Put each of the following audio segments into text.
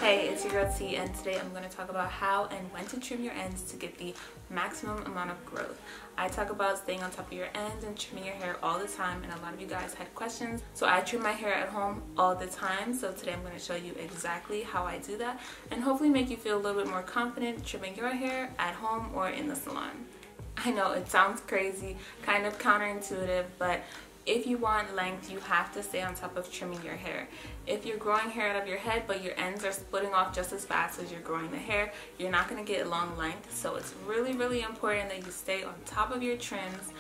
Hey, it's your girl T, and today I'm going to talk about how and when to trim your ends to get the maximum amount of growth. I talk about staying on top of your ends and trimming your hair all the time, and a lot of you guys had questions. So I trim my hair at home all the time, so today I'm going to show you exactly how I do that and hopefully make you feel a little bit more confident trimming your hair at home or in the salon. I know it sounds crazy, kind of counterintuitive, but if you want length, you have to stay on top of trimming your hair. If you're growing hair out of your head, but your ends are splitting off just as fast as you're growing the hair, you're not going to get long length. So it's really, really important that you stay on top of your trims.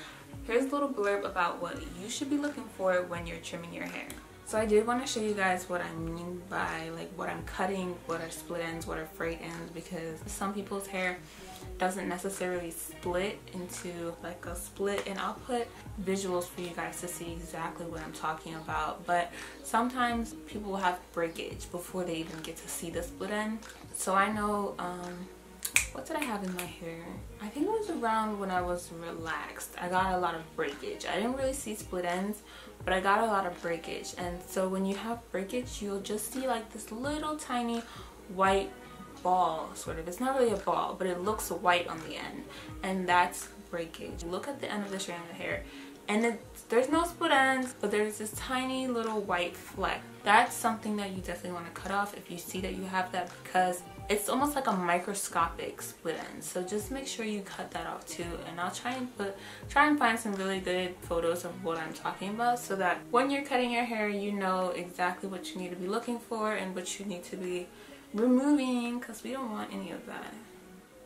Here's a little blurb about what you should be looking for when you're trimming your hair. So I did want to show you guys what I mean by like what I'm cutting, what are split ends, what are frayed ends, because some people's hair doesn't necessarily split into like a split, and I'll put visuals for you guys to see exactly what I'm talking about. But sometimes people will have breakage before they even get to see the split end. So I know, what did I have in my hair? I think it was around when I was relaxed. I got a lot of breakage. I didn't really see split ends, but I got a lot of breakage. And so when you have breakage, you'll just see like this little tiny white ball, sort of. It's not really a ball, but it looks white on the end, and that's breakage. Look at the end of the strand of hair, and there's no split ends, but there's this tiny little white fleck. That's something that you definitely want to cut off if you see that you have that, because it's almost like a microscopic split end. So just make sure you cut that off too, and I'll try and find some really good photos of what I'm talking about, so that when you're cutting your hair, you know exactly what you need to be looking for and what you need to be removing, because we don't want any of that.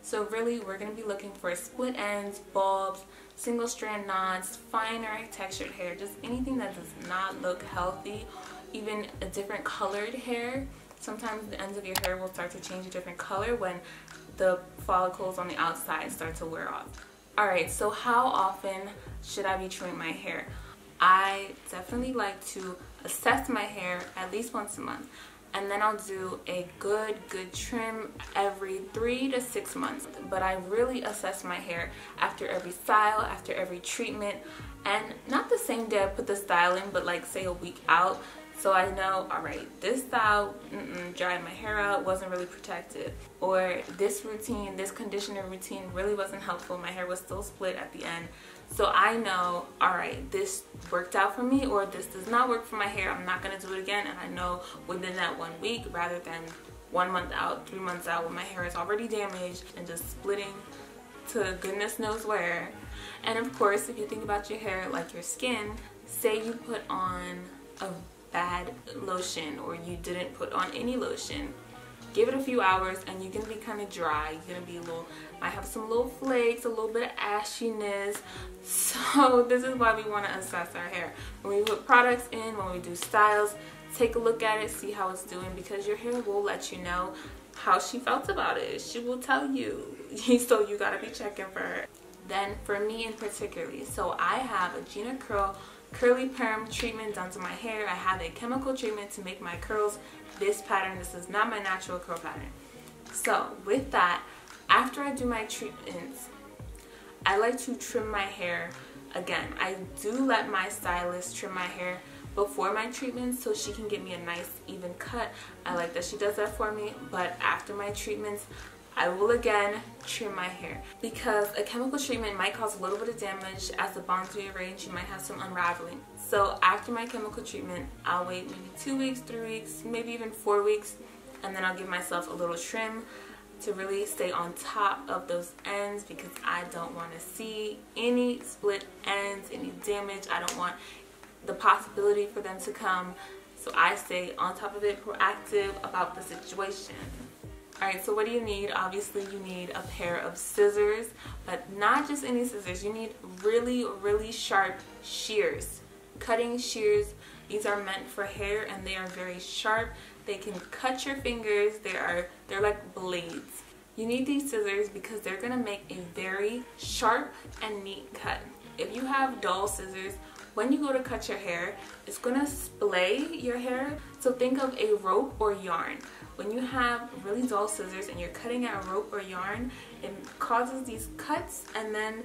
So really, we're going to be looking for split ends, bulbs, single strand knots, finer textured hair, just anything that does not look healthy, even a different colored hair. Sometimes the ends of your hair will start to change a different color when the follicles on the outside start to wear off. Alright, so how often should I be trimming my hair? I definitely like to assess my hair at least once a month. And then I'll do a good trim every 3 to 6 months. But I really assess my hair after every style, after every treatment, and not the same day I put the style in, but like say a week out. So I know, alright, this style dried my hair out, wasn't really protective. Or this routine, this conditioner routine really wasn't helpful. My hair was still split at the end. So I know, alright, this worked out for me, or this does not work for my hair. I'm not going to do it again. And I know within that 1 week, rather than 1 month out, 3 months out, when my hair is already damaged and just splitting to goodness knows where. And of course, if you think about your hair like your skin, say you put on a bad lotion or you didn't put on any lotion, give it a few hours and you're gonna be kind of dry. You're gonna be might have some little flakes, a little bit of ashiness. So this is why we want to assess our hair when we put products in, when we do styles. Take a look at it, see how it's doing, because your hair will let you know how she felt about it. She will tell you. So you gotta be checking for her. Then for me in particularly, so I have a Gina Curl curly perm treatment done to my hair. I have a chemical treatment to make my curls this pattern. This is not my natural curl pattern. So with that, after I do my treatments, I like to trim my hair. Again, I do let my stylist trim my hair before my treatments so she can get me a nice even cut. I like that she does that for me. But after my treatments, I will again trim my hair, because a chemical treatment might cause a little bit of damage. As the bonds rearrange, you might have some unraveling. So after my chemical treatment, I'll wait maybe 2 weeks, 3 weeks, maybe even 4 weeks, and then I'll give myself a little trim to really stay on top of those ends, because I don't want to see any split ends, any damage. I don't want the possibility for them to come. So I stay on top of it, proactive about the situation. Alright, so what do you need? Obviously you need a pair of scissors, but not just any scissors. You need really sharp shears. Cutting shears. These are meant for hair and they are very sharp. They can cut your fingers. They're like blades. You need these scissors because they're going to make a very sharp and neat cut. If you have dull scissors, when you go to cut your hair, it's going to splay your hair. So think of a rope or yarn. When you have really dull scissors and you're cutting at a rope or yarn, it causes these cuts and then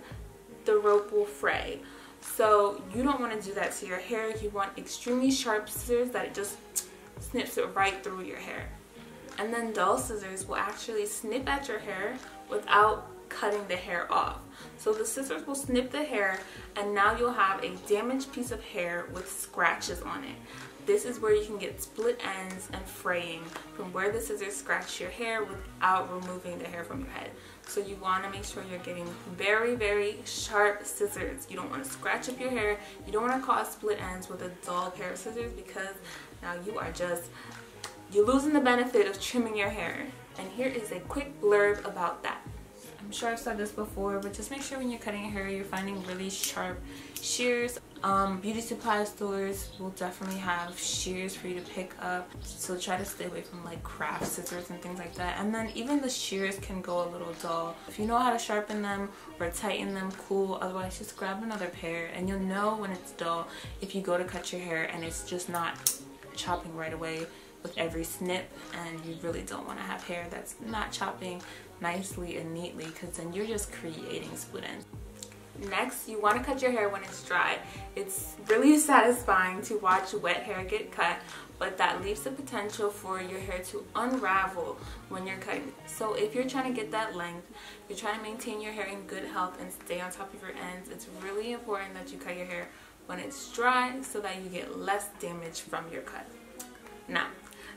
the rope will fray. So you don't want to do that to your hair. You want extremely sharp scissors that it just snips it right through your hair. And then dull scissors will actually snip at your hair without cutting the hair off. So the scissors will snip the hair and now you'll have a damaged piece of hair with scratches on it. This is where you can get split ends and fraying from where the scissors scratch your hair without removing the hair from your head. So you want to make sure you're getting very, very sharp scissors. You don't want to scratch up your hair. You don't want to cause split ends with a dull pair of scissors because now you're losing the benefit of trimming your hair. And here is a quick blurb about that. I'm sure I've said this before, but just make sure when you're cutting your hair, you're finding really sharp shears. Beauty supply stores will definitely have shears for you to pick up, so try to stay away from like craft scissors and things like that. And then even the shears can go a little dull. If you know how to sharpen them or tighten them, cool. Otherwise, just grab another pair and you'll know when it's dull if you go to cut your hair and it's just not chopping right away with every snip, and you really don't want to have hair that's not chopping nicely and neatly because then you're just creating split ends. Next, you want to cut your hair when it's dry. It's really satisfying to watch wet hair get cut, but that leaves the potential for your hair to unravel when you're cutting. So if you're trying to get that length, you're trying to maintain your hair in good health and stay on top of your ends, it's really important that you cut your hair when it's dry so that you get less damage from your cut. Now,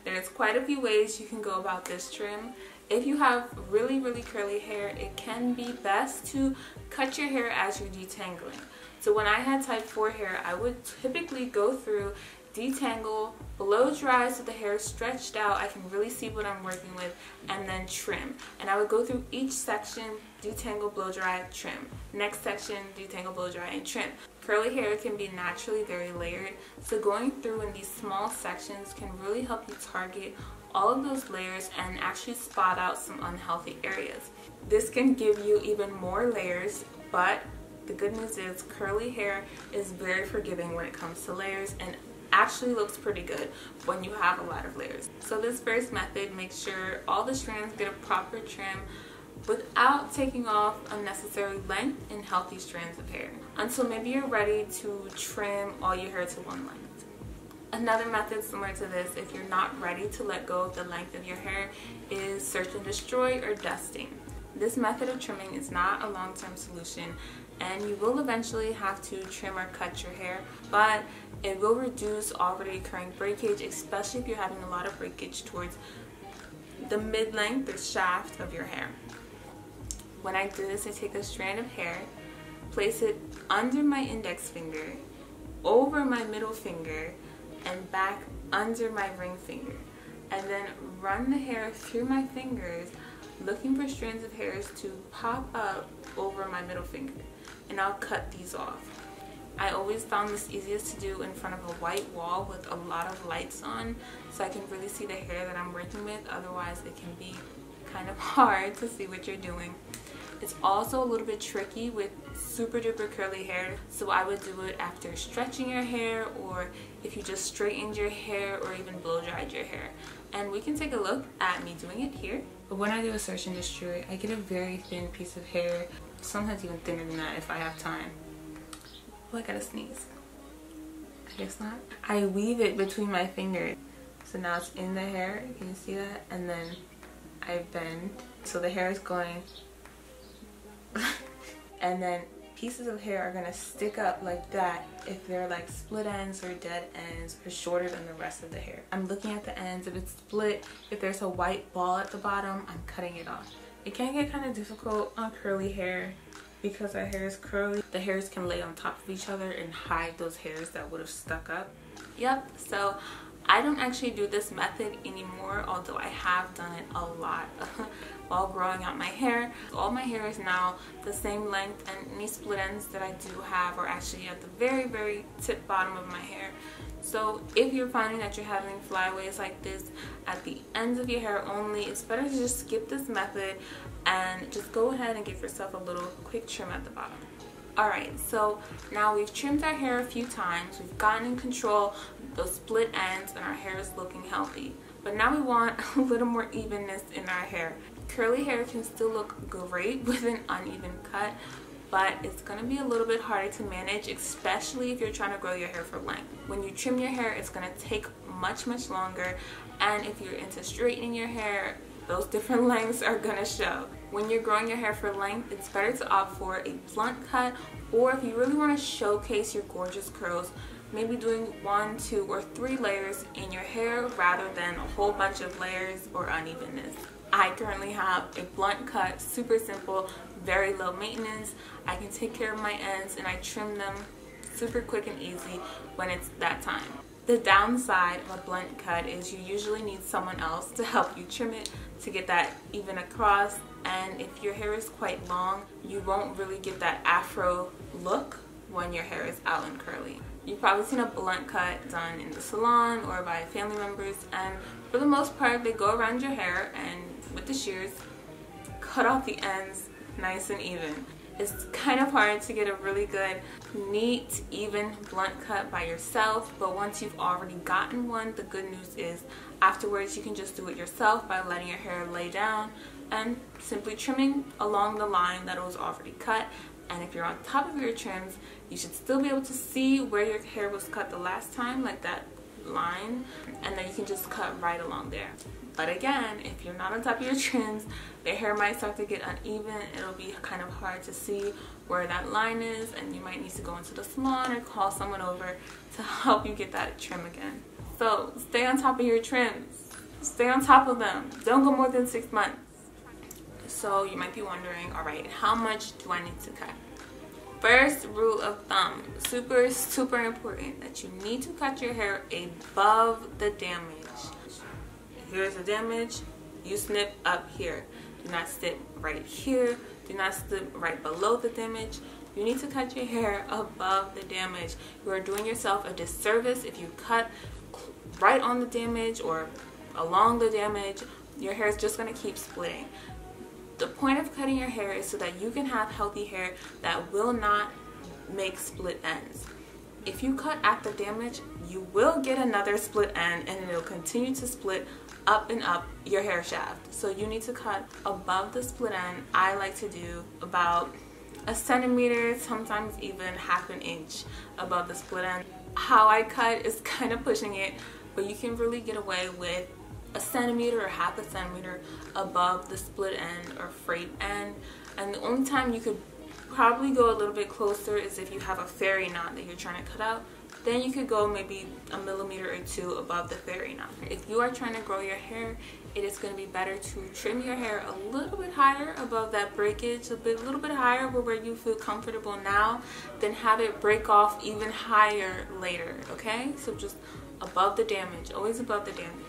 there's quite a few ways you can go about this trim. If you have really, really curly hair, it can be best to cut your hair as you're detangling. So when I had type 4 hair, I would typically go through, detangle, blow dry so the hair is stretched out, I can really see what I'm working with, and then trim. And I would go through each section, detangle, blow dry, trim. Next section, detangle, blow dry, and trim. Curly hair can be naturally very layered, so going through in these small sections can really help you target all of those layers and actually spot out some unhealthy areas. This can give you even more layers, but the good news is curly hair is very forgiving when it comes to layers and actually looks pretty good when you have a lot of layers. So this first method makes sure all the strands get a proper trim without taking off unnecessary length in healthy strands of hair until maybe you're ready to trim all your hair to one length. Another method similar to this, if you're not ready to let go of the length of your hair, is search and destroy or dusting. This method of trimming is not a long-term solution and you will eventually have to trim or cut your hair, but it will reduce already occurring breakage, especially if you're having a lot of breakage towards the mid-length or shaft of your hair. When I do this, I take a strand of hair, place it under my index finger, over my middle finger, and back under my ring finger, and then run the hair through my fingers looking for strands of hairs to pop up over my middle finger, and I'll cut these off. I always found this easiest to do in front of a white wall with a lot of lights on so I can really see the hair that I'm working with, otherwise it can be kind of hard to see what you're doing. It's also a little bit tricky with super duper curly hair, so I would do it after stretching your hair or if you just straightened your hair or even blow dried your hair. And we can take a look at me doing it here. But when I do a search and destroy, I get a very thin piece of hair, sometimes even thinner than that if I have time. Oh, I gotta sneeze. I guess not. I weave it between my fingers. So now it's in the hair, can you see that? And then I bend, so the hair is going and then pieces of hair are gonna stick up like that if they're like split ends or dead ends or shorter than the rest of the hair. I'm looking at the ends. If it's split, if there's a white ball at the bottom, I'm cutting it off. It can get kind of difficult on curly hair because our hair is curly. The hairs can lay on top of each other and hide those hairs that would have stuck up. Yep, so I don't actually do this method anymore, although I have done it a lot while growing out my hair. All my hair is now the same length, and any split ends that I do have are actually at the very tip bottom of my hair. So if you're finding that you're having flyaways like this at the ends of your hair only, it's better to just skip this method and just go ahead and give yourself a little quick trim at the bottom. Alright, so now we've trimmed our hair a few times, we've gotten in control those split ends, and our hair is looking healthy. But now we want a little more evenness in our hair. Curly hair can still look great with an uneven cut, but it's going to be a little bit harder to manage, especially if you're trying to grow your hair for length. When you trim your hair, it's going to take much longer, and if you're into straightening your hair, those different lengths are going to show. When you're growing your hair for length, it's better to opt for a blunt cut, or if you really want to showcase your gorgeous curls, maybe doing 1, 2, or 3 layers in your hair rather than a whole bunch of layers or unevenness. I currently have a blunt cut, super simple, very low maintenance. I can take care of my ends and I trim them super quick and easy when it's that time. The downside of a blunt cut is you usually need someone else to help you trim it to get that even across, and if your hair is quite long, you won't really get that afro look when your hair is out and curly. You've probably seen a blunt cut done in the salon or by family members, and for the most part they go around your hair and with the shears cut off the ends nice and even. It's kind of hard to get a really good, neat, even blunt cut by yourself, but once you've already gotten one, the good news is afterwards you can just do it yourself by letting your hair lay down and simply trimming along the line that it was already cut. And if you're on top of your trims, you should still be able to see where your hair was cut the last time, like that line, and then you can just cut right along there. But again, if you're not on top of your trims, the hair might start to get uneven. It'll be kind of hard to see where that line is, and you might need to go into the salon or call someone over to help you get that trim again. So stay on top of your trims. Stay on top of them. Don't go more than 6 months. So you might be wondering, alright, how much do I need to cut? First rule of thumb, super important, that you need to cut your hair above the damage. Here's the damage, you snip up here. Do not snip right here. Do not snip right below the damage. You need to cut your hair above the damage. You are doing yourself a disservice if you cut right on the damage or along the damage. Your hair is just going to keep splitting. The point of cutting your hair is so that you can have healthy hair that will not make split ends. If you cut at the damage, you will get another split end, and it will continue to split up and up your hair shaft. So you need to cut above the split end. I like to do about 1 centimeter, sometimes even 1/2 inch above the split end. How I cut is kind of pushing it, but you can really get away with 1 centimeter or 1/2 centimeter above the split end or frayed end. And the only time you could probably go a little bit closer is if you have a fairy knot that you're trying to cut out. Then you could go maybe 1 millimeter or 2 above the fairy knot. If you are trying to grow your hair, it is going to be better to trim your hair a little bit higher above that breakage, a little bit higher where you feel comfortable now, than have it break off even higher later, okay? So just above the damage, always above the damage.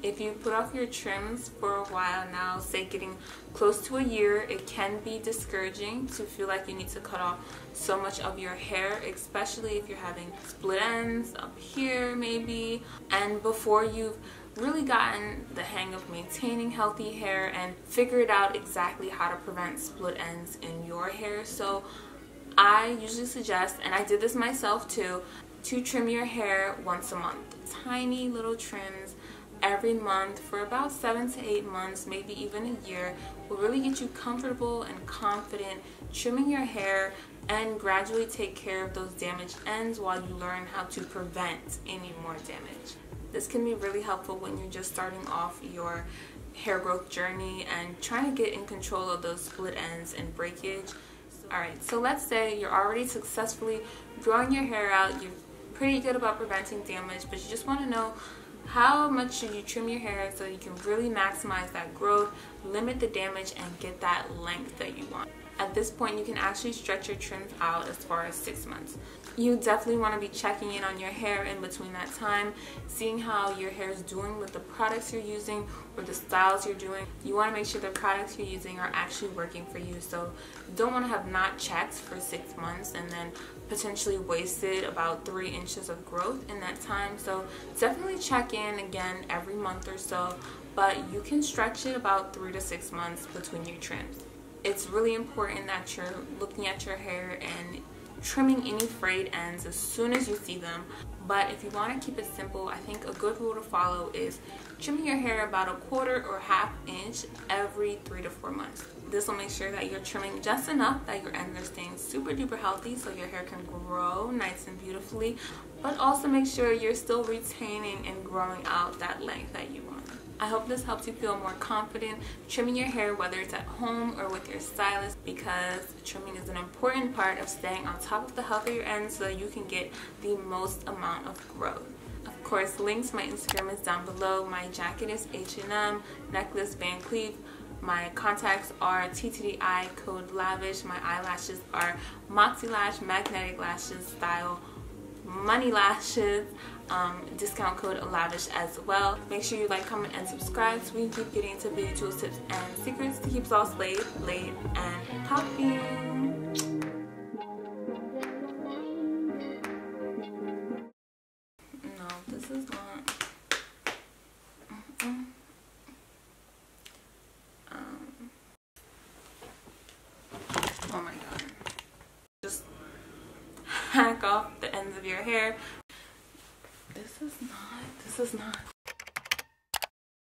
If you put off your trims for a while now, say getting close to a year, it can be discouraging to feel like you need to cut off so much of your hair, especially if you're having split ends up here maybe, and before you've really gotten the hang of maintaining healthy hair and figured out exactly how to prevent split ends in your hair. So I usually suggest, and I did this myself too, to trim your hair once a month. Tiny little trims every month for about 7 to 8 months, maybe even a year, will really get you comfortable and confident trimming your hair, and gradually take care of those damaged ends while you learn how to prevent any more damage. This can be really helpful when you're just starting off your hair growth journey and trying to get in control of those split ends and breakage. Alright, so let's say you're already successfully growing your hair out, you're pretty good about preventing damage, but you just want to know how much should you trim your hair so you can really maximize that growth, limit the damage, and get that length that you want. At this point, you can actually stretch your trims out as far as 6 months. You definitely want to be checking in on your hair in between that time, seeing how your hair is doing with the products you're using or the styles you're doing. You want to make sure the products you're using are actually working for you. So you don't want to have not checked for 6 months and then potentially wasted about 3 inches of growth in that time. So definitely check in again every month or so, but you can stretch it about 3 to 6 months between your trims. It's really important that you're looking at your hair and trimming any frayed ends as soon as you see them. But if you want to keep it simple, I think a good rule to follow is trimming your hair about 1/4 or 1/2 inch every 3 to 4 months. This will make sure that you're trimming just enough that your ends are staying super duper healthy so your hair can grow nice and beautifully, but also make sure you're still retaining and growing out that length that you want. I hope this helps you feel more confident trimming your hair, whether it's at home or with your stylist, because trimming is an important part of staying on top of the health of your ends so that you can get the most amount of growth. Of course, links to my Instagram is down below. My jacket is H&M, necklace Van Cleef. My contacts are TTDI, code Lavish. My eyelashes are Moxie Lash, Magnetic Lashes Style, Money Lashes, discount code Lavish as well. Make sure you like, comment, and subscribe so we can keep getting into beauty tools, tips, and secrets to keep us all slayed, laid, and popping. No, this is not. Oh my god. Just hack off the ends of your hair. This is not